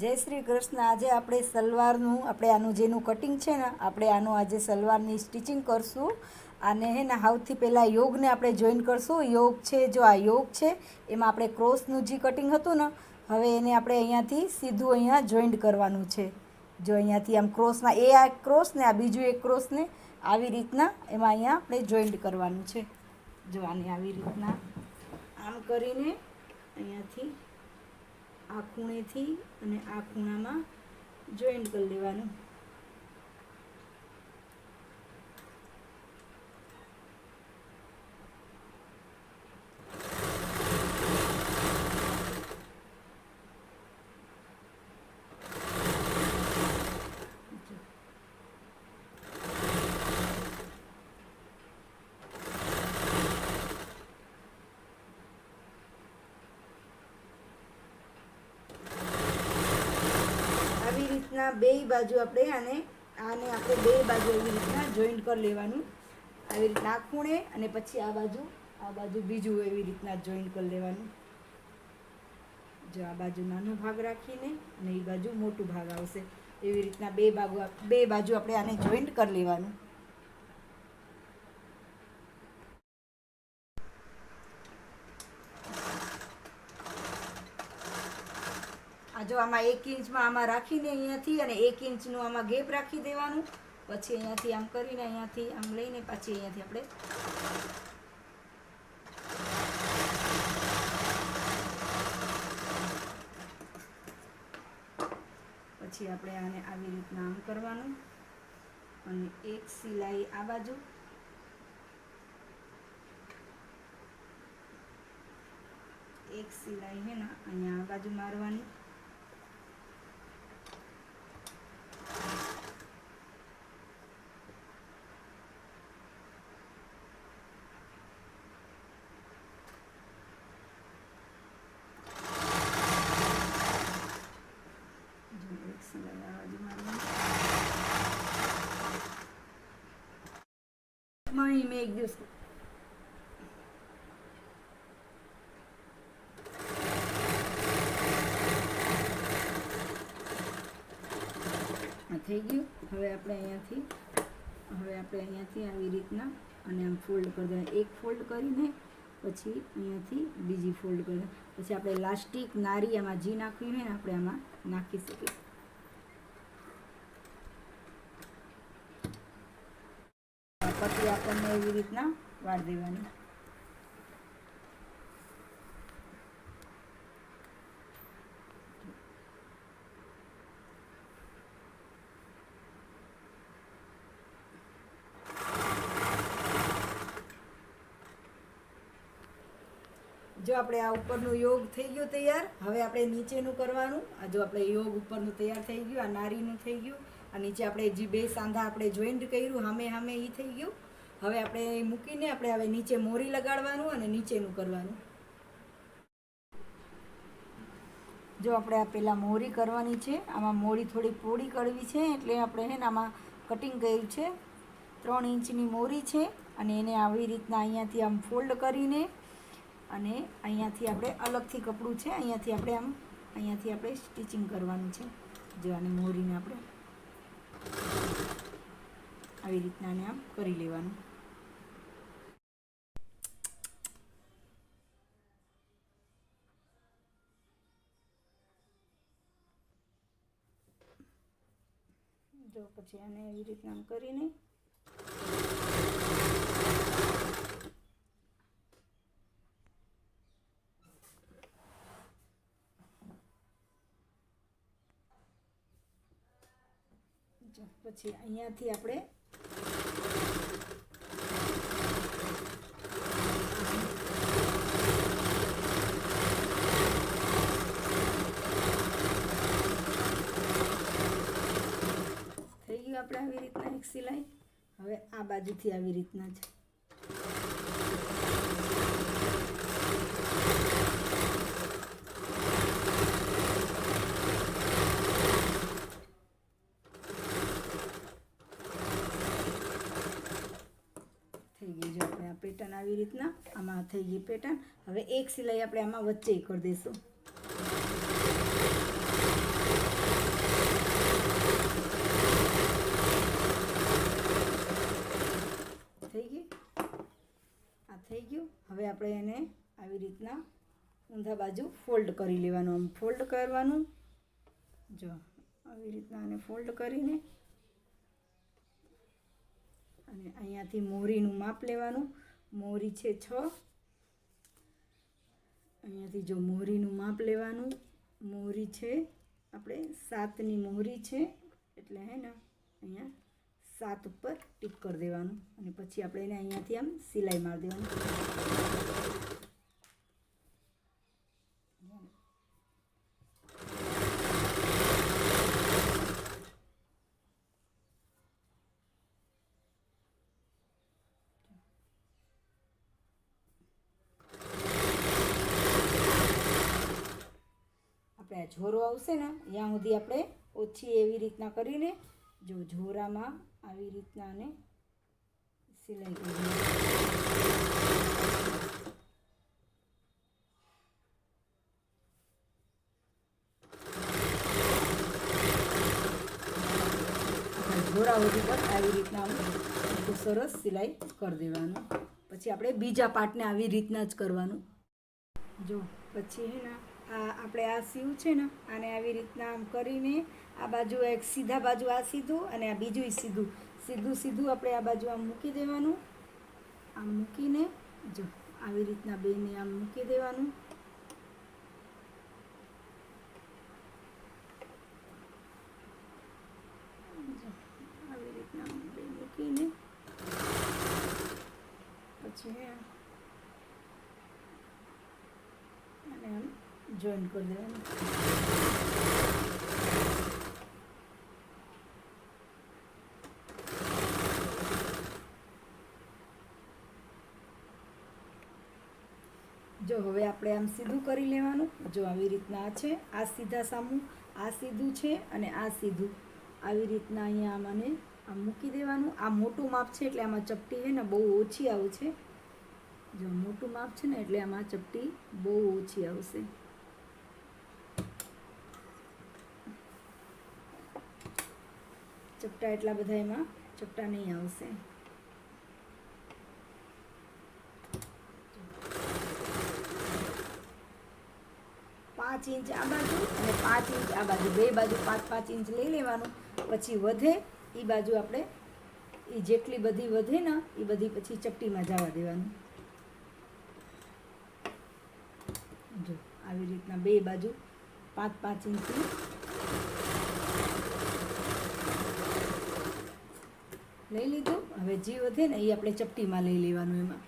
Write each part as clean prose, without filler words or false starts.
જય શ્રી કૃષ્ણ। આજે આપણે સલવારનું આનું જેનું કટિંગ છે ને આપણે આનું આજે સલવારની સ્ટિચિંગ કરશું। અને હે ને સૌથી પહેલાં યોગને આપણે જોઈન કરશું। યોગ છે, જો આ યોગ છે એમાં આપણે ક્રોસનું જે કટિંગ હતું ને હવે એને આપણે અહીંયાથી સીધું અહીંયા જોઈન્ટ કરવાનું છે। જો અહીંયાથી આમ ક્રોસમાં આ ક્રોસ ને આ બીજું એક ક્રોસને આવી રીતના એમાં અહીંયા આપણે જોઈન્ટ કરવાનું છે। જો આને આવી રીતના આમ કરીને અહીંયાથી આ ખૂણેથી અને આ ખૂણામાં જોઈન્ટ કરી લેવાનું। આવી રીતના બે બાજુ આપણે આને આપણે બે બાજુ એવી રીતના જોઈન્ટ કરી લેવાનું। આવી રીતના આ ખૂણે અને પછી આ બાજુ બીજું એવી રીતના જોઈન્ટ કરી લેવાનું। જો આ બાજુ નાનો ભાગ રાખીને અને એ બાજુ મોટું ભાગ આવશે એવી રીતના બે બાજુ આપણે આને જોઈન્ટ કરી લેવાનું। આ જો આમાં 1 ઇંચમાં આમાં રાખીને અહીંયાથી અને 1 ઇંચનું આમાં ગેપ રાખી દેવાનું। પછી અહીંયાથી આમ કરીને અહીંયાથી આમ લઈને પછી અહીંયાથી આપણે આને આવી રીતના આમ કરવાનું અને એક સિલાઈ આ બાજુ એક સિલાઈ હે ને અહીંયા આ બાજુ મારવાની। મેં એક દિવસ થઈ ગયું। હવે આપણે અહીંયાથી આવી રીતના અને આમ ફોલ્ડ કરી દેવાનું। એક ફોલ્ડ કરીને પછી અહીંયાથી બીજી ફોલ્ડ કરી પછી આપણે લાસ્ટિક નારી આમાં જી નાખવી હોય ને આપણે આમાં નાખી શકીએ। પછી આપણને એવી રીતના વાળ દેવાની। જો આપણે આ ઉપરનું યોગ થઈ ગયું તૈયાર। હવે આપણે નીચેનું કરવાનું। આ જો આપણે યોગ ઉપરનું તૈયાર થઈ ગયું, આ નારીનું થઈ ગયું, આ નીચે આપણે જે બે સાંધા આપણે જોઈન્ટ કર્યું સામે એ થઈ ગયું। હવે આપણે મૂકીને આપણે હવે નીચે મોરી લગાડવાનું અને નીચેનું કરવાનું। જો આપણે આ પહેલાં મોરી કરવાની છે। આમાં મોરી થોડી પોળી કરવી છે એટલે આપણે હે ને આમાં કટિંગ કર્યું છે। 3 ઇંચની મોરી છે અને એને આવી રીતના અહીંયાથી આમ ફોલ્ડ કરીને અને અહીંયાથી આપણે અલગથી કપડું છે અહીંયાથી આપણે સ્ટિચિંગ કરવાનું છે। જો આને મોરીને આપણે આવી રીતના આને આમ કરી લેવાનું। જો પછી આને એવી રીતના આમ કરીને પછી અહીંયાથી આપણે આપણે આવી રીતના એક સિલાઈ। હવે આ બાજુથી આવી રીતના જ થઈ ગઈ। જો આપણે આ પેટર્ન આવી રીતના આમાં થઈ ગઈ પેટર્ન। હવે એક સિલાઈ આપણે આમાં વચ્ચે કરી દઈશું। આપણે એને આવી રીતના ઊંધા બાજુ ફોલ્ડ કરી લેવાનું. આમ ફોલ્ડ કરવાનું. જો આવી રીતના આને ફોલ્ડ કરીને અને અહીંયાથી મોહરીનું માપ લેવાનું. મોહરી છે 6. અહીંયાથી જો મોહરીનું માપ લેવાનું. મોહરી છે આપણે 7ની મોહરી છે એટલે હે ને અહીંયા 7 ઉપર ટીક કરી દેવાનું અને પછી આપણે એને અહીંયાથી આમ સિલાઈ મારી દેવાની. આપણે આ ઝોરો આવશે ને ત્યાં સુધી આપણે ઓછી એવી રીતના કરીને જો ઝોરામાં આવી રીતના આને સિલાઈ કરી ઝોરા સુધી પર આવી રીતના ખૂબ સરસ સિલાઈ કરી દેવાનું. પછી આપણે બીજા પાર્ટને આવી રીતના જ કરવાનું. જો પછી હે ને આપણે આ સીવું છે ને આને આવી રીતના આમ કરીને આ બાજુ એક સીધા બાજુ આ સીધું અને આ બીજું સીધું સીધું આપણે આ બાજુ આમ મૂકી દેવાનું. આમ મૂકીને જો આવી રીતના બેને આમ મૂકી દેવાનું. આવી રીતના બે મૂકીને પછી અને આમ જોઈન્ટ કરી દેવાનું. જો હવે આપણે આમ સીધું કરી લેવાનું. જો આવી રીતના આ છે, આ સીધા સામું, આ સીધું છે અને આ સીધું આવી રીતના અહીંયા આમાંને આમ મૂકી દેવાનું. આ મોટું માપ છે એટલે આમાં ચપટી છે ને બહુ ઓછી આવે છે. જો મોટું માપ છે ને એટલે આમાં ચપટી બહુ ઓછી આવશે. ચપટા એટલા બધા એમાં ચપટા નહીં આવશે. 5 ઇંચ આ બાજુ અને 5 ઇંચ આ બાજુ, બે બાજુ 5-5 ઇંચ લઈ લેવાનું. પછી વધે એ બાજુ આપણે એ જેટલી બધી વધે ને એ બધી પછી ચપટીમાં જવા દેવાનું. જો આવી રીતના બે બાજુ 5-5 ઇંચની લઈ લીધું. હવે જે વધે ને એ આપણે ચપટીમાં લઈ લેવાનું. એમાં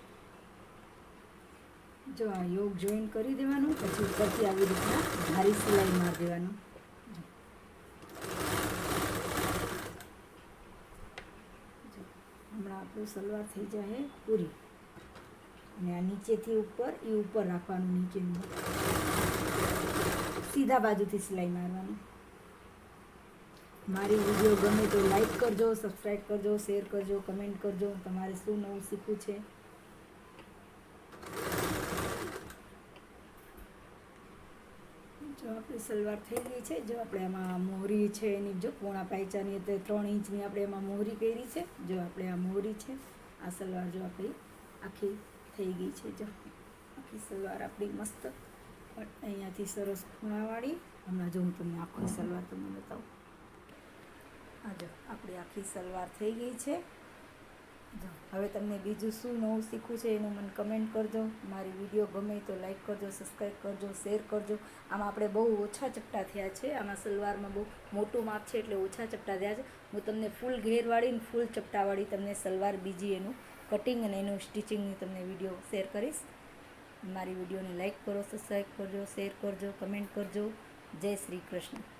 જો આ યોગ જોઈન કરી દેવાનું. પછી ઉપરથી આવી રીતના ધારી સિલાઈ મારી દેવાનું. હમણાં આપણું સલવાર થઈ જાય પૂરી. અને આ નીચેથી ઉપર એ ઉપર રાખવાનું. નીચેનું સીધા બાજુથી સિલાઈ મારવાનું. મારી વિડીયો ગમે તો લાઈક કરજો, સબસ્ક્રાઈબ કરજો, શેર કરજો, કમેન્ટ કરજો. તમારે શું નવું શીખવું છે. જો આપણી સલવાર થઈ ગઈ છે. જો આપણે આમાં મોહરી છે એની જો પોણા પાયચાની એટલે 3 ઇંચની આપણે એમાં મોહરી કરી છે. જો આપણે આ મોહરી છે. આ સલવાર જો આપણી આખી થઈ ગઈ છે. જો આખી સલવાર આપણી મસ્ત અહીંયાથી સરસ ખૂણાવાળી. હમણાં જો હું તમને આખી સલવાર તમને બતાવું. આ જો આપણી આખી સલવાર થઈ ગઈ છે. જો હવે તમને બીજું શું નવું શીખવું છે એનું મને કમેન્ટ કરજો. મારી વિડીયો ગમે તો લાઈક કરજો, સબસ્ક્રાઈબ કરજો, શેર કરજો. આમાં આપણે બહુ ઓછા ચપટા થયા છે. આમાં સલવારમાં બહુ મોટું માપ છે એટલે ઓછા ચપટા થયા છે. હું તમને ફૂલ ઘેરવાળી ને ફૂલ ચપટાવાળી તમને સલવાર બીજી એનું કટિંગ અને એનું સ્ટિચિંગની તમને વિડીયો શેર કરીશ. મારી વિડીયોને લાઈક કરો, સબસ્ક્રાઈબ કરજો, શેર કરજો, કમેન્ટ કરજો. જય શ્રી કૃષ્ણ.